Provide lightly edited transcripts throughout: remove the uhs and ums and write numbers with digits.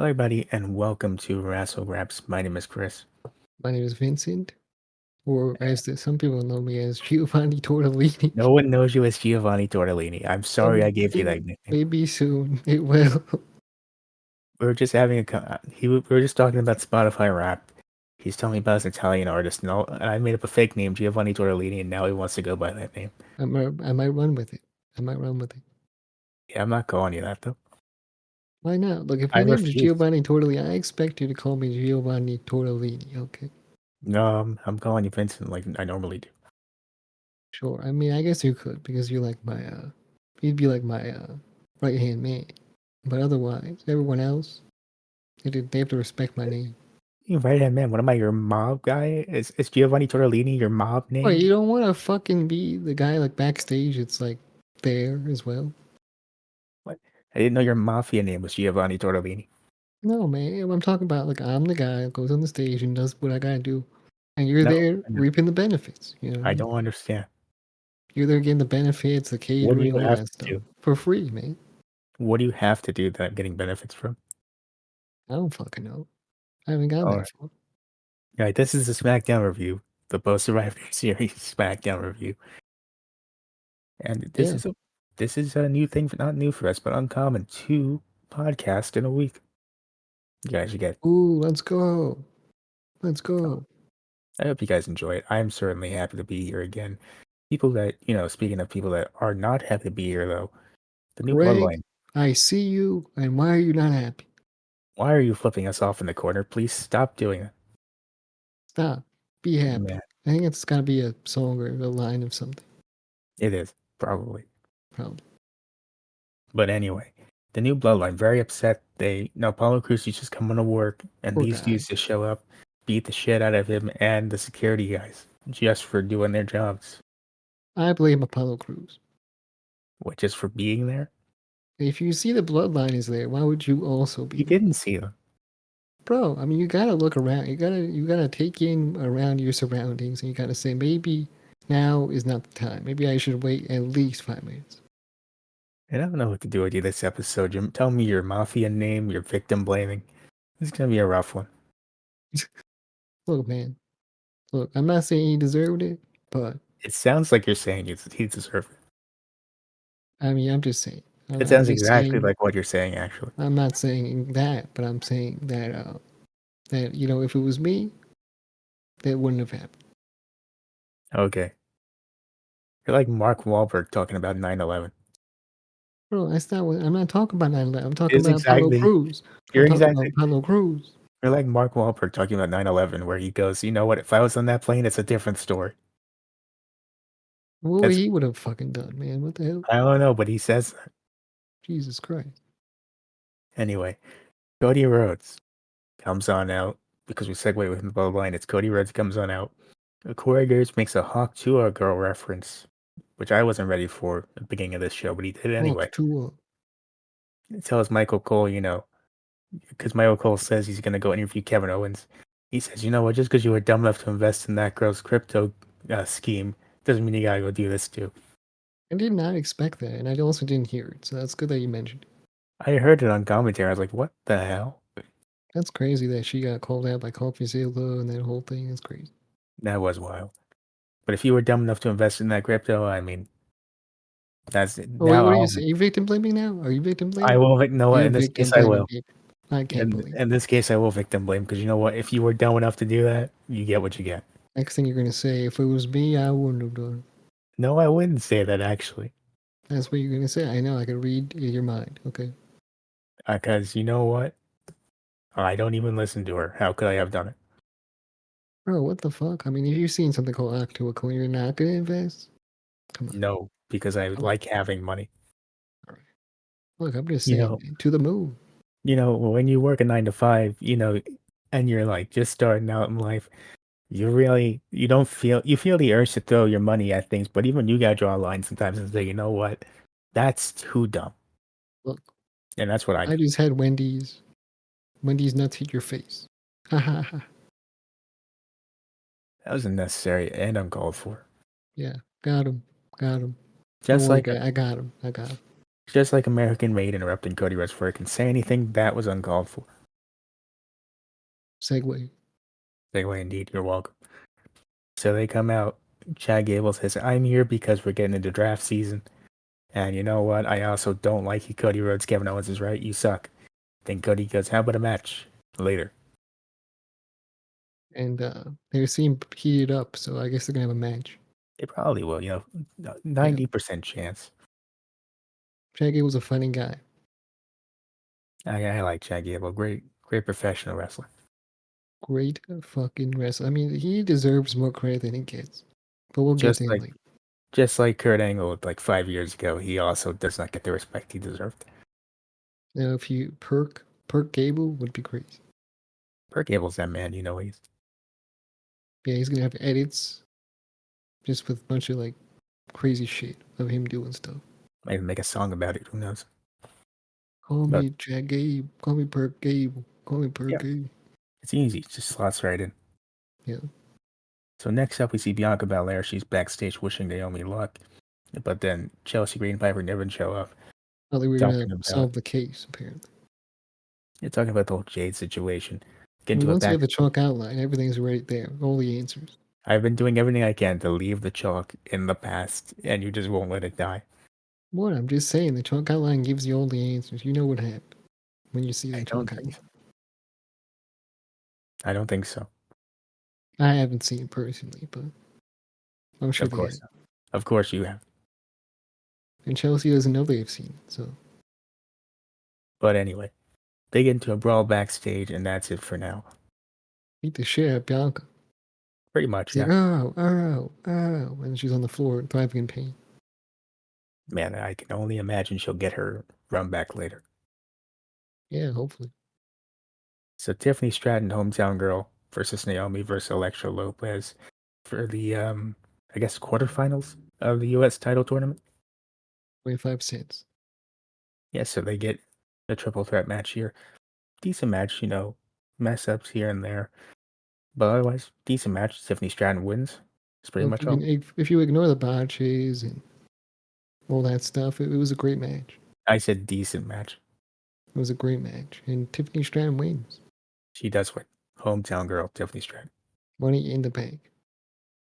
Hello, everybody, and welcome to Wrassle Graps. My name is Chris. My name is Vincent, or some people know me as Giovanni Tortellini. No one knows you as Giovanni Tortellini. I'm sorry I gave you that nickname. Maybe soon it will. We were just having we were just talking about Spotify rap. He's telling me about his Italian artist, and I made up a fake name, Giovanni Tortellini, and now he wants to go by that name. I might run with it. Yeah, I'm not calling you that though. Why not? Look, if I my name is refuse. Giovanni Tortellini, I expect you to call me Giovanni Tortellini, okay? No, I'm calling you Vincent like I normally do. Sure. I mean, I guess you could, because you'd be like my right-hand man. But otherwise, everyone else, they have to respect my name. You right hand man. What am I, your mob guy? Is Giovanni Tortellini your mob Wait, name? you don't want to fucking be the guy like backstage? It's like there as well. What? I didn't know your mafia name was Giovanni Tortellini. No, man. I'm talking about like I'm the guy that goes on the stage and does what I gotta do, and you're No, there no, reaping the benefits. You know what I I mean? don't understand. You're there getting the benefits, the What do catering, you all have that to stuff do? for free, man. What do you have to do that I'm getting benefits from? I don't fucking know. I haven't gotten All that right. far. All right, this is the SmackDown review, the Post Survivor Series SmackDown review, and Yeah. this is a new thing, not new for us, but uncommon. 2 podcasts in a week. You guys should get. Ooh, let's go. Let's Oh, go. I hope you guys enjoy it. I'm certainly happy to be here again. People that speaking of people that are not happy to be here though, the new Greg, Bloodline. I see you, and why are you not happy? Why are you flipping us off in the corner? Please stop doing it. Stop. Be happy. Man, I think it's gotta be a song or a line of something. it is probably. Probably. But anyway, the new Bloodline, very upset. Paulo Cruz is just coming to work, and Poor these guy. dudes just show up, beat the shit out of him and the security guys just for doing their jobs, I blame Apollo Crews. just for being there. If you see the bloodline is there, why would you also be You there? didn't see them. Bro, I mean, you gotta look around. You gotta take in around your surroundings, and you gotta say maybe now is not the time. Maybe I should wait at least 5 minutes. And I don't know what to do with you this episode. You tell me your mafia name, your victim blaming. This is gonna be a rough one. Look, man. Look, I'm not saying he deserved it, but It sounds like you're saying he deserved it. I mean, I'm just saying. It I'm sounds just exactly saying. like what you're saying, actually. I'm not saying that, but I'm saying that that if it was me, that wouldn't have happened. Okay. You're like Mark Wahlberg talking about 9/11. Bro, that's not what I'm not talking about 9/11. I'm It talking is about Apollo exactly. Crews. I'm You're talking about exactly. Apollo Crews. You're like Mark Wahlberg talking about 9/11, where he goes, "You know what? If I was on that plane, it's a different story." What That's he would have fucking done, man? What the hell? I don't know, but he says that. Jesus Christ. Anyway. Cody Rhodes comes on out because we segue with the bloodline. It's Cody Rhodes comes on out. Corey Graves makes a Hawk Tuah girl reference, which I wasn't ready for at the beginning of this show, but he did it anyway. Fuck Tua. It tells Michael Cole, because Michael Cole says he's going to go interview Kevin Owens. He says, you know what, just because you were dumb enough to invest in that girl's crypto scheme doesn't mean you got to go do this too. I did not expect that, and I also didn't hear it, so that's good that you mentioned it. I heard it on commentary. I was like, what the hell? That's crazy that she got called out by CoffeeZilla and that whole thing. That's crazy. That was wild. But if you were dumb enough to invest in that crypto, I mean, that's Oh, wait, now what are you saying? Are you victim blaming now? Are you victim I blaming? will no, You're in this victim case I blaming, will. baby. I can't believe. In this case I will victim blame because you know what? If you were dumb enough to do that, you get what you get. Next thing you're gonna say, if it was me, I wouldn't have done it. No, I wouldn't say that actually. That's what you're gonna say. I know. I can read your mind. Okay. Because you know what? I don't even listen to her. How could I have done it? Bro, what the fuck? I mean, if you've seen something called Octo Coin, you're not gonna invest? Come on. No, because I Come on. like having money. All right. Look, I'm just You saying, know, man, to the moon. when you work a 9 to 5, and you're like just starting out in life, you don't feel you feel the urge to throw your money at things, but even you gotta draw a line sometimes and say, you know what? That's too dumb. Look, And that's what I I did. just had Wendy's. Wendy's nuts hit your face. Ha ha ha. That was unnecessary and uncalled for. Yeah, got him. Got him. Don't Just worry, like guy. I got him. I got him. just like American Made interrupting Cody Rhodes before he can say anything, that was uncalled for. Segue. Segue indeed. You're welcome. So they come out. Chad Gable says, "I'm here because we're getting into draft season. And you know what? I also don't like you, Cody Rhodes. Kevin Owens is right. You suck." Then Cody goes, "How about a match later?" And they seem heated up, so I guess they're gonna have a match. They probably will. 90% chance. Chad Gable's a funny guy. I like Chad Gable. Great professional wrestler. Great fucking wrestler. I mean, he deserves more credit than he gets. But we'll get Just to him like later. just like Kurt Angle, like 5 years ago, he also does not get the respect he deserved. Now, if you perk Gable would be crazy. Kurt Gable's that man. He's Yeah, he's gonna have edits just with a bunch of like crazy shit of him doing stuff. might even make a song about it. Who knows? Call But me Chad Gabe. Call me Perk Gable. Call me Perk yeah, Gabe. it's easy. It just slots right in. Yeah. So next up, we see Bianca Belair. She's backstage wishing Naomi luck, but then Chelsea Green and Piper never show up. Oh, they were gonna Talking about solve the case apparently. You're talking about the whole Jade situation. Get I mean, into it once you have back. the chalk outline, everything's right there. All the answers. I've been doing everything I can to leave the chalk in the past, and you just won't let it die. What? I'm just saying, the chalk outline gives you all the answers. You know what happened when you see I the don't chalk think outline. so. I don't think so. I haven't seen it personally, but I'm sure Of they course have. not. Of course you have. And Chelsea doesn't know they've seen it, so But anyway, they get into a brawl backstage, and that's it for now. beat the shit out of Bianca. Pretty much, She's yeah. like, oh, oh, oh, and she's on the floor, thriving in pain. Man, I can only imagine she'll get her run back later. Yeah, hopefully. So Tiffany Stratton, hometown girl, versus Naomi versus Elektra Lopez for the I guess quarterfinals of the U.S. title tournament. 25 cents. Yeah, so they get a triple threat match here. Decent match, mess ups here and there. But otherwise, decent match. Tiffany Stratton wins. That's pretty Well, much all. if you ignore the botches and all that stuff, it was a great match. I said decent match. It was a great match, and Tiffany Stratton wins. She does win. Hometown girl, Tiffany Stratton. Money in the bank.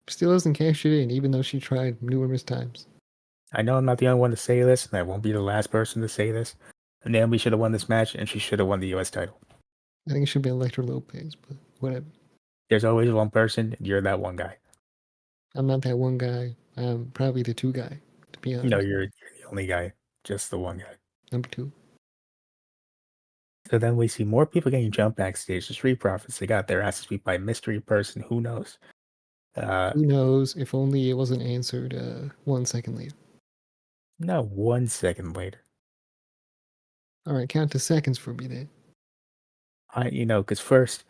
Still doesn't cash it in, even though she tried numerous times. I know I'm not the only one to say this, and I won't be the last person to say this. Naomi should have won this match, and she should have won the U.S. title. I think it should be Elektra Lopez, but whatever. There's always one person, and you're that one guy. I'm not that one guy. I'm probably the two guy, to be No, honest. you're the only guy. Just the one guy. Number two. So then we see more people getting jumped backstage. The Street Profits, they got their asses beat by a mystery person. Who knows? Who knows? If only it wasn't answered 1 second later. No, 1 second later. All right, count to seconds for me then. Because first,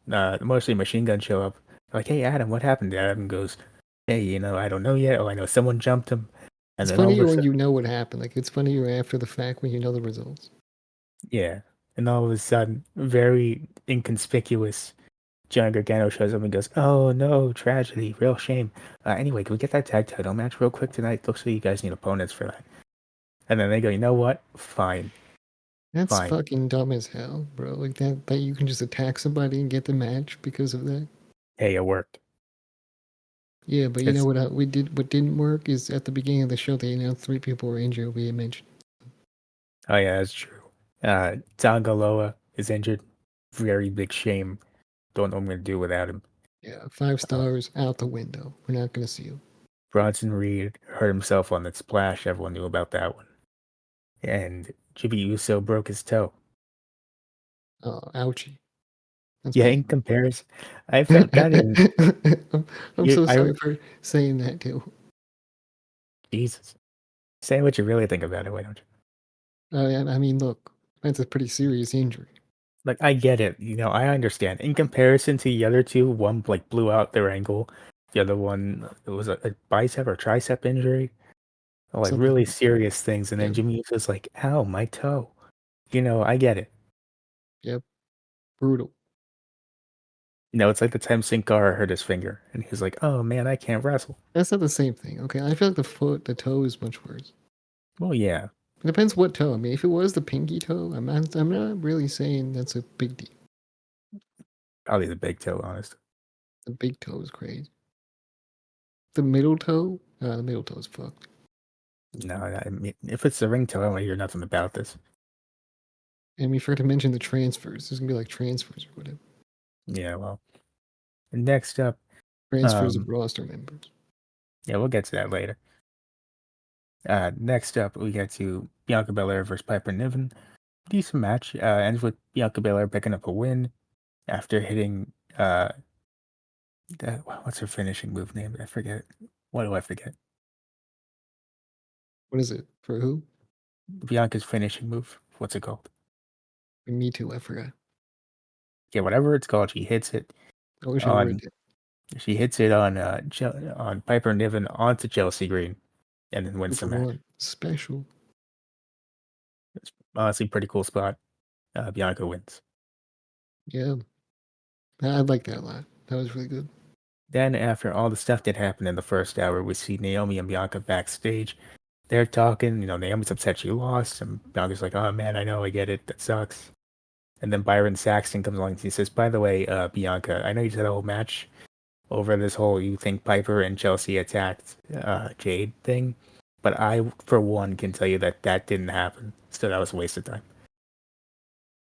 mostly Machine Gun show up. Like, hey, Adam, what happened? Adam goes, hey, I don't know yet. Oh, I know someone jumped him. And It's then all of a funnier when sudden, you know what happened. Like it's funnier after the fact when you know the results. yeah. And all of a sudden, very inconspicuous, Johnny Gargano shows up and goes, oh, no, tragedy, real shame. Anyway, can we get that tag title match real quick tonight? Looks like you guys need opponents for that. And then they go, you know what? Fine. That's Fine. fucking dumb as hell, bro. Like that you can just attack somebody and get the match because of that. Hey, it worked. Yeah, but you know It's, what we did? What didn't work is at the beginning of the show they announced 3 people were injured. We had mentioned. oh, yeah, that's true. Tangaloa is injured. Very big shame. Don't know what I'm going to do without him. Yeah, 5 stars Uh, out the window. We're not gonna see you. Bronson Reed hurt himself on that splash. Everyone knew about that one. And Jimmy Uso broke his toe. Oh, ouchie. That's Yeah, bad. in comparison, I felt that in I'm you. so sorry for saying that too. Jesus. Say what you really think about it, why don't you? I mean, look, that's a pretty serious injury. Like, I get it. I understand. In comparison to the other two, one like blew out their ankle. The other one, it was a bicep or tricep injury. Like Something. really serious things. And then Yep. Jimmy Uso's like, ow, my toe. I get it. Yep. Brutal. It's like the time Sin Cara hurt his finger, and he was like, "Oh man, I can't wrestle." That's not the same thing. Okay, I feel like the toe is much worse. Well, yeah, It depends what toe. I mean, if it was the pinky toe, I'm not really saying that's a big deal. Probably the big toe, honestly. The big toe is crazy. The middle toe? The middle toe is fucked. No, I mean, if it's the ring toe, I don't want to hear nothing about this. And we forgot to mention the transfers. There's gonna be like transfers or whatever. Yeah, well. Next up, Transfers of um, roster members. yeah, we'll get to that later. Next up, we get to Bianca Belair versus Piper Niven. Decent match. Ends with Bianca Belair picking up a win after hitting what's her finishing move name? I forget. What do I forget? What is it? For who? Bianca's finishing move. What's it called? Me too, I forgot. Yeah, whatever it's called. She hits it I wish I wrote on. it. She hits it on on Piper Niven onto Chelsea Green, and then 2 wins the for match. 1. Special. It's honestly a pretty cool spot. Bianca wins. Yeah. I like that a lot. That was really good. Then, after all the stuff that happened in the first hour, we see Naomi and Bianca backstage. They're talking. Naomi's upset she lost, and Bianca's like, "Oh man, I know, I get it. That sucks." And then Byron Saxton comes along and he says, "By the way, Bianca, I know you said a whole match over this whole you think Piper and Chelsea attacked Jade thing, but I, for one, can tell you that that didn't happen. So that was a waste of time.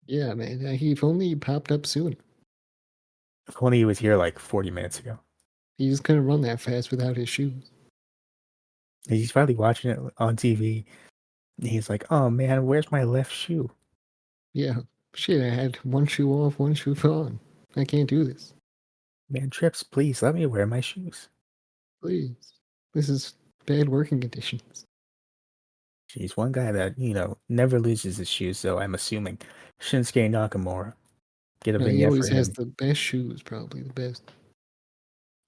Yeah, man. He if only he popped up soon. If only he was here like 40 minutes ago. He just couldn't run that fast without his shoes. He's probably watching it on TV. And he's like, oh man, where's my left shoe? Yeah. Shit, I had one shoe off, one shoe on. I can't do this. Man, Trips, please let me wear my shoes. Please. This is bad working conditions. She's one guy that, never loses his shoes, so I'm assuming Shinsuke Nakamura. Get a No, he vignette for always has him. the best shoes, probably the best.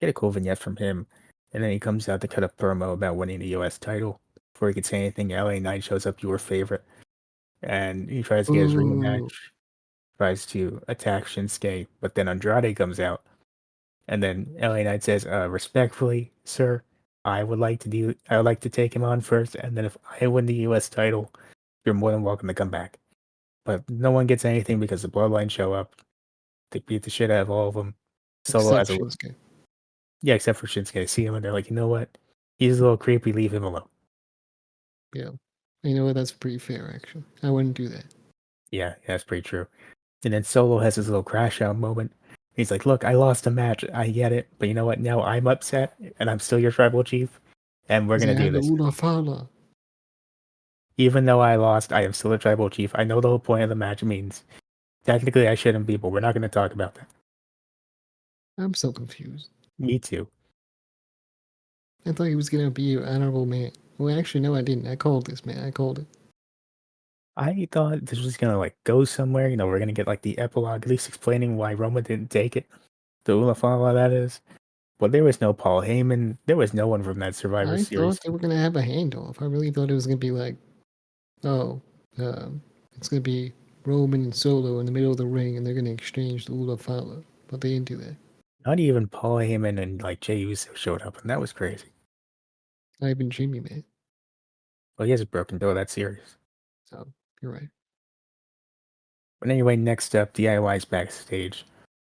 Get a cool vignette from him. And then he comes out to cut a promo about winning the US title. Before he could say anything, LA Knight shows up, your favorite. And he tries to get his Ooh. rematch, tries to attack Shinsuke, but then Andrade comes out. And then LA Knight says, respectfully, sir, I would like to take him on first, and then if I win the US title, you're more than welcome to come back. But no one gets anything because the bloodline show up. They beat the shit out of all of them. Solo Except has a Shinsuke. yeah, except for Shinsuke. They see him and they're like, you know what? He's a little creepy. Leave him alone. Yeah. You know what? That's pretty fair, actually. I wouldn't do that. Yeah, that's pretty true. And then Solo has his little crash out moment. He's like, look, I lost a match. I get it. But you know what? Now I'm upset and I'm still your tribal chief. And we're He's going like, to I do had the this. Una Fala. Even though I lost, I am still a tribal chief. I know the whole point of the match means technically I shouldn't be, but we're not going to talk about that. I'm so confused. Me too. I thought he was going to be an honorable man. Well, actually, no, I didn't. I called this, man. I called it. I thought this was going to like go somewhere. We're going to get like the epilogue, at least explaining why Roma didn't take it. The Ulafala, that is. But there was no Paul Heyman. There was no one from that Survivor I thought Series. they were going to have a handoff. I really thought it was going to be like, oh, it's going to be Roman and Solo in the middle of the ring, and they're going to exchange the Ula Fala. But they didn't do that. Not even Paul Heyman and like Jey Uso showed up, and that was crazy. Not even Jimmy, man. Well, he has a broken toe. That's serious. So, you're right. But anyway, next up, DIY's backstage.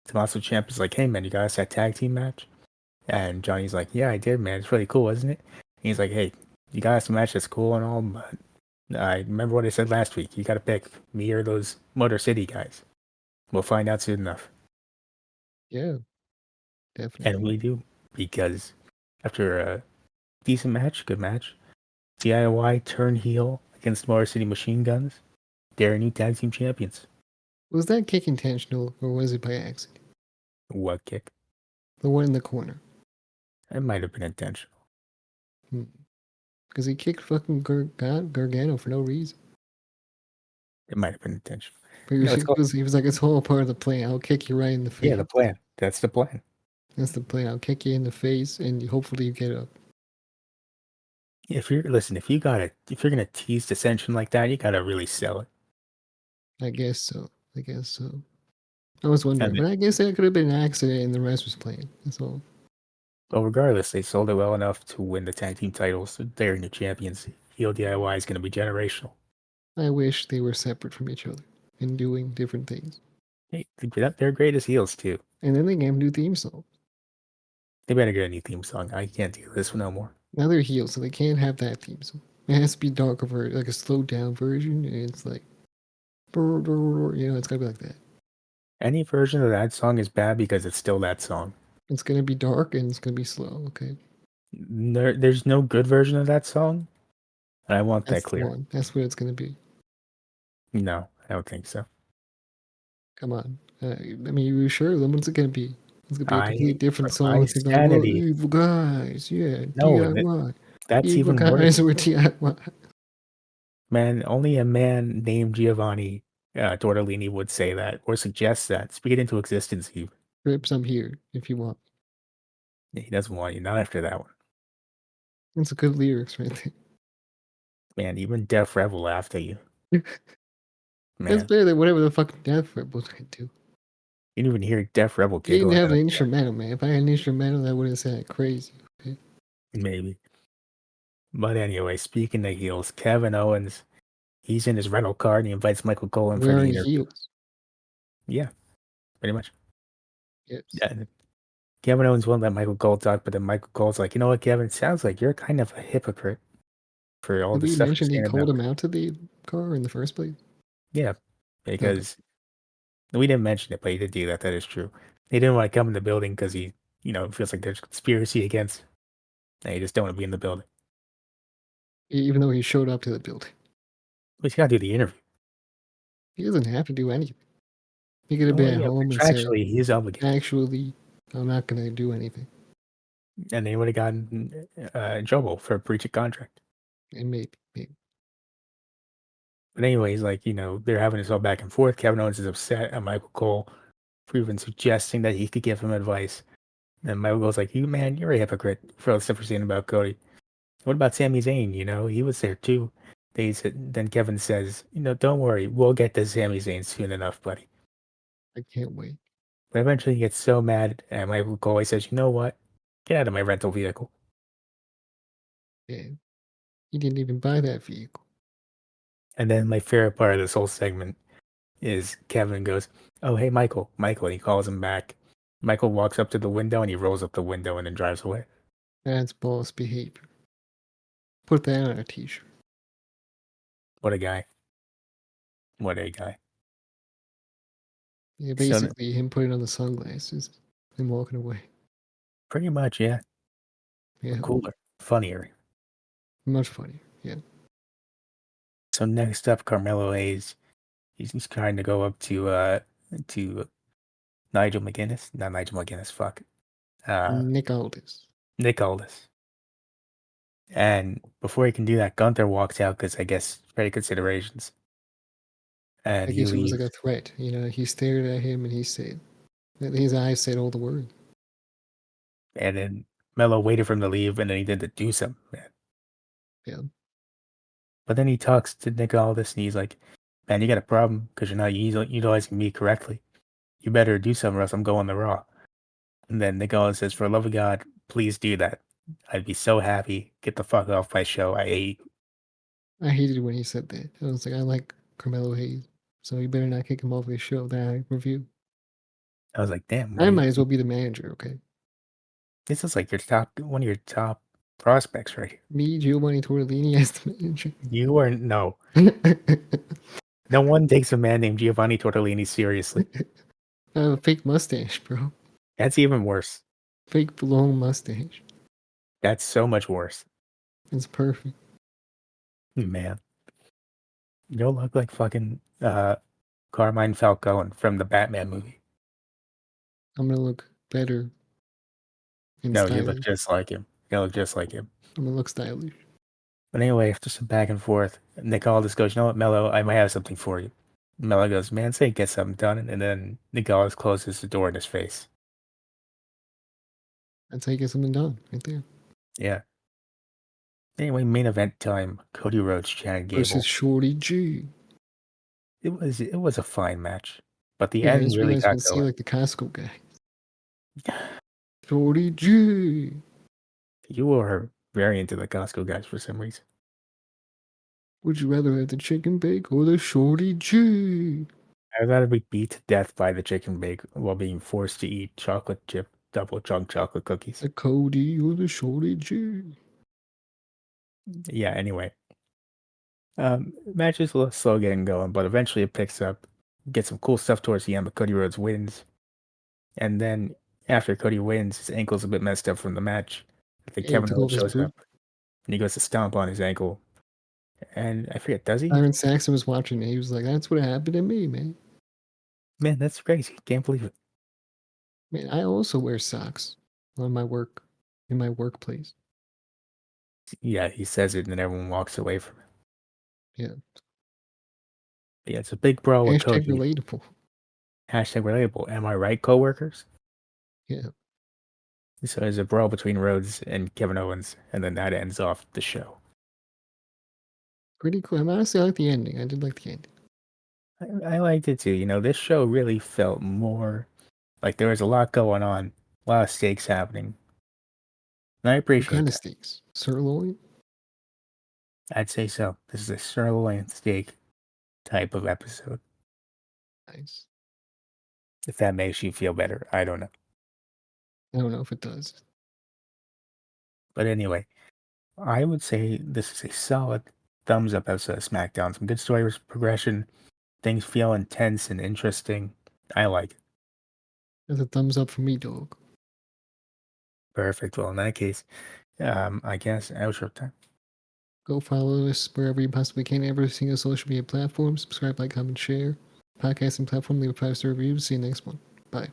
Tommaso Ciampa is like, "Hey man, you got us that tag team match?" And Johnny's like, "Yeah, I did, man. It's really cool, isn't it?" And he's like, "Hey, you got us a match that's cool and all, but I remember what I said last week. You got to pick me or those Motor City guys. We'll find out soon enough." Yeah, And definitely. we do, because after a decent match, good match, DIY turn heel against Motor City Machine Guns. They're new tag team champions. Was that kick intentional, or was it by accident? What kick? The one in the corner. It might have been intentional. Because he kicked fucking Gargano for no reason. It might have been intentional. But It's called, he was like, it's all part of the plan. I'll kick you right in the yeah, face. the plan. That's the plan. That's the plan. I'll kick you in the face, and hopefully you get up. If you're gonna tease dissension like that, you gotta really sell it. I guess so. I guess so. I was wondering, And but I guess that could have been an accident, and the rest was planned. That's all. well, regardless, they sold it well enough to win the tag team titles. So they're new champions. Heel DIY is gonna be generational. I wish they were separate from each other and doing different things. Hey, they're great as heels too. And then they gave him new theme song. They better get a new theme song. I can't do this no more. Now they're heels, so they can't have that theme song. It has to be darker version, like a slowed down version, and it's like, it's gotta be like that. Any version of that song is bad because it's still that song. It's gonna be dark and it's gonna be slow. Okay, There's no good version of that song, and I want that that's the clear. one. That's what it's gonna be. No, I don't think so. Come on. I mean, you sure? Then what's it gonna be? It's gonna be a I, complete different for my song. It's gonna be like, well, sanity, evil guys, yeah, no, DIY. that's Evil even worse. guys with DIY. Man, only a man named Giovanni Tortellini would say that or suggest that. Speak it into existence. Rips, I'm here if you want. He doesn't want you. Not after that one. It's a good lyrics right Man, even Def Rebel laughed at you. there. That's Man, better than whatever the fucking Death Rebels could do. you didn't even hear Def Rebel You didn't giggling have at an him. instrumental, man. If I had an instrumental, that would have sounded crazy. Okay? Maybe. But anyway, speaking of heels, Kevin Owens, he's in his rental car and he invites Michael Cole in for the Wearing interview. heels. Yeah, pretty much. Yes. Yeah, Kevin Owens won't let Michael Cole talk, but then Michael Cole's like, you know what, Kevin? Sounds like you're kind of a hypocrite for all Did the we stuff you're mention he saying called about. him out to the car in the first place? Yeah, Okay. because we didn't mention it, but he did do that. That is true. He didn't want to come in the building because he feels like there's conspiracy against, and he just don't want to be in the building. Even though he showed up to the building. But he's got to do the interview. He doesn't have to do anything. He could have Oh, been at yeah, home and said, contractually, he's obligated. actually, I'm not going to do anything. And they would have gotten in trouble for breach of contract. And maybe. But anyways, they're having this all back and forth. Kevin Owens is upset at Michael Cole for even suggesting that he could give him advice. And Michael Cole's like, you're a hypocrite for all the stuff you're saying about Cody. What about Sami Zayn? He was there too. Then Kevin says, don't worry, we'll get to Sami Zayn soon enough, buddy. I can't wait. But eventually he gets so mad at Michael Cole, he says, you know what? Get out of my rental vehicle. And he didn't even buy that vehicle. And then my favorite part of this whole segment is Kevin goes, oh, hey, Michael. Michael, and he calls him back. Michael walks up to the window and he rolls up the window and then drives away. That's boss behavior. Put that on a t-shirt. What a guy. What a guy. Yeah, So basically him putting on the sunglasses and walking away. pretty much, yeah. Yeah, Cooler. Funnier. much funnier. Yeah. So next up, Carmelo Hayes. He's trying to go up to Nigel McGuinness. Not Nigel McGuinness, fuck. Nick Aldis. Nick Aldis. And before he can do that, Gunther walks out because I guess very considerations. And I he guess it was like leaves. a threat. He stared at him and he said, his eyes said all the words. And then Mello waited for him to leave, and then he did the do something, man. Yeah. But then he talks to Nick Aldis, and he's like, man, you got a problem because you're not utilizing me correctly. You better do something or else I'm going to Raw. And then Nick Aldis says, for the love of God, please do that. I'd be so happy. Get the fuck off my show. I hate you. I hated when he said that. I was like, I like Carmelo Hayes, so you better not kick him off his show that I review. I was like, damn, I might as well be the manager, okay? this is like one of your top prospects right here. Me, Giovanni Tortellini as the manager. You are, no. No one takes a man named Giovanni Tortellini seriously. I have a fake mustache, bro. That's even worse. Fake long mustache. That's so much worse. It's perfect. Man. You'll look like fucking Carmine Falcone from the Batman movie. I'm gonna look better and No, you look stylish. just like him. You look just like him. I'm gonna look stylish. But anyway, after some back and forth, Nick Aldis goes, you know what, Mello, I might have something for you. Mello goes, man, say get something done. And then Nick Aldis closes the door in his face. That's how you get something done, right there. Yeah. Anyway, main event time. Cody Rhodes, Chad Versus Gable. Shorty G. It was a fine match. But the Yeah, I end just really realized you got can see going. like the Costco guy. Shorty G. You were very into the Costco guys for some reason. Would you rather have the chicken bake or the Shorty G? I'd rather be beat to death by the chicken bake while being forced to eat chocolate chip double chunk chocolate cookies. The Cody or the Shorty G. Yeah, anyway. Match is a little slow getting going, but eventually it picks up. Get some cool stuff towards the end, but Cody Rhodes wins. And then after Cody wins, his ankle's a bit messed up from the match. I think Yeah, he Kevin took Owens off his shows boot. up and he goes to stomp on his ankle. And I forget, does he? Byron Saxon was watching it. He was like, "That's what happened to me, man. Man, that's crazy. Can't believe it. Man, I also wear socks on my work in my workplace." Yeah, he says it and then everyone walks away from him. Yeah. But yeah, it's a big brawl with Hashtag Cody. relatable. Hashtag relatable. Am I right, coworkers? Yeah. So there's a brawl between Rhodes and Kevin Owens, and then that ends off the show. Pretty cool. I mean, honestly, I like the ending. I did like the ending. I liked it too. You know, this show really felt more like there was a lot going on, a lot of stakes happening. And I What appreciate kind of that. steaks? Sirloin? I'd say so. This is a sirloin steak type of episode. Nice. If that makes you feel better, I don't know. I don't know if it does. But anyway, I would say this is a solid thumbs up episode of SmackDown. Some good story progression. Things feel intense and interesting. I like it. That's a thumbs up for me, dog. Perfect. Well, in that case, I guess outro time. Go follow us wherever you possibly can, every single social media platform. Subscribe, like, comment, share. Podcasting platform, leave a 5-star review. See you next one. Bye.